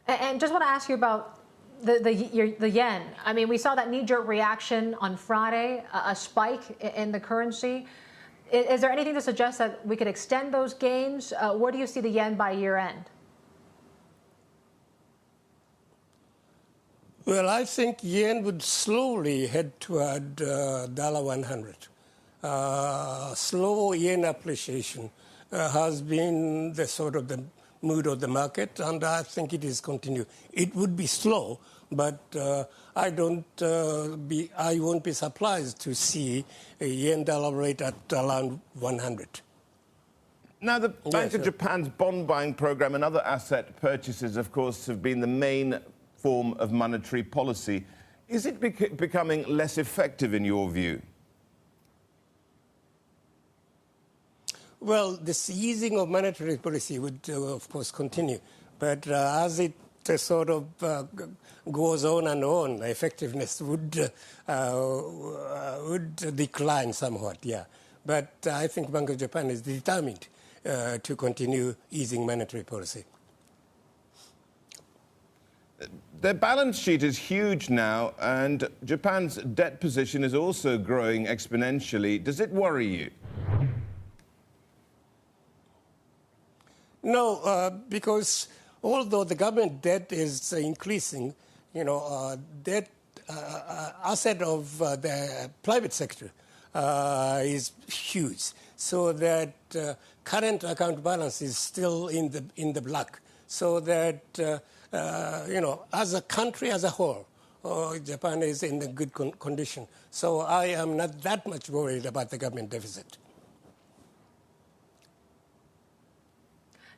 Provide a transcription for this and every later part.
And just want to ask you about the yen. I mean, we saw that knee-jerk reaction on Friday, a spike in the currency. Is there anything to suggest that we could extend those gains? Where do you see the yen by year end? Well, I think yen would slowly head toward $100. Slow yen appreciation has been the sort of the mood of the market, and I think it is continue. It would be slow, but I won't be surprised to see a yen-dollar rate at around 100. Now, the Bank of Japan's bond buying program and other asset purchases, of course, have been the main form of monetary policy. Is it becoming less effective in your view? Well, this easing of monetary policy would, of course, continue. But as it sort of goes on and on, effectiveness would decline somewhat, yeah. But I think Bank of Japan is determined to continue easing monetary policy. Their balance sheet is huge now, and Japan's debt position is also growing exponentially. Does it worry you? No, because although the government debt is increasing, debt asset of the private sector is huge, so that current account balance is still in the black. So that as a country as a whole, Japan is in a good condition. So I am not that much worried about the government deficit.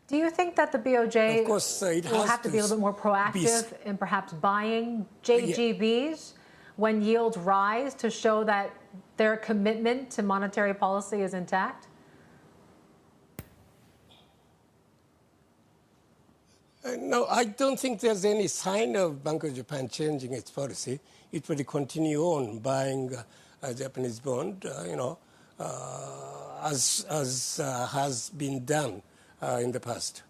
Do you think that the BOJ of course, will have to be a little bit more proactive in perhaps buying JGBs when yields rise to show that their commitment to monetary policy is intact? No, I don't think there's any sign of Bank of Japan changing its policy. It will continue on buying a Japanese bond, as has been done in the past.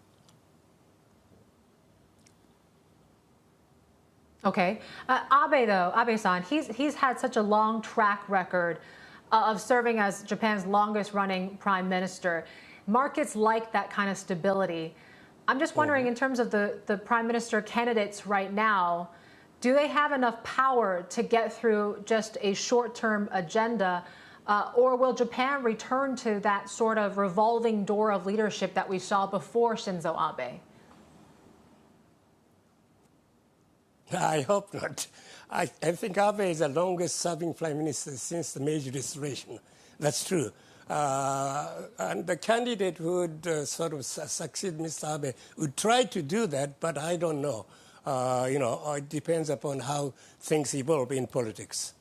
Okay. Abe-san, he's had such a long track record of serving as Japan's longest-running prime minister. Markets like that kind of stability. I'm just wondering, in terms of the prime minister candidates right now, do they have enough power to get through just a short-term agenda, or will Japan return to that sort of revolving door of leadership that we saw before Shinzo Abe? I hope not. I think Abe is the longest-serving prime minister since the Meiji Restoration. That's true. And the candidate who would sort of succeed Mr. Abe would try to do that, but I don't know. It depends upon how things evolve in politics.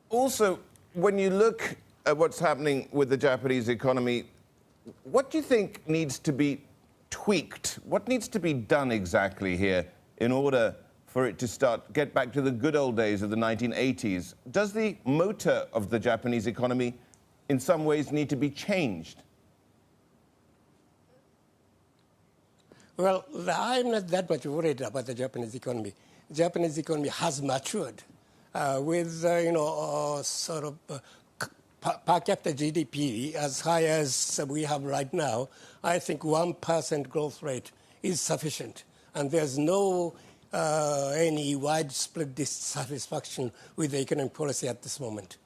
Also, when you look at what's happening with the Japanese economy, what do you think needs to be tweaked? What needs to be done exactly here in order for it to get back to the good old days of the 1980s? Does the motor of the Japanese economy in some ways need to be changed? Well, I'm not that much worried about the Japanese economy. The Japanese economy has matured with, sort of per capita GDP as high as we have right now. I think 1% growth rate is sufficient, and there's no any widespread dissatisfaction with the economic policy at this moment.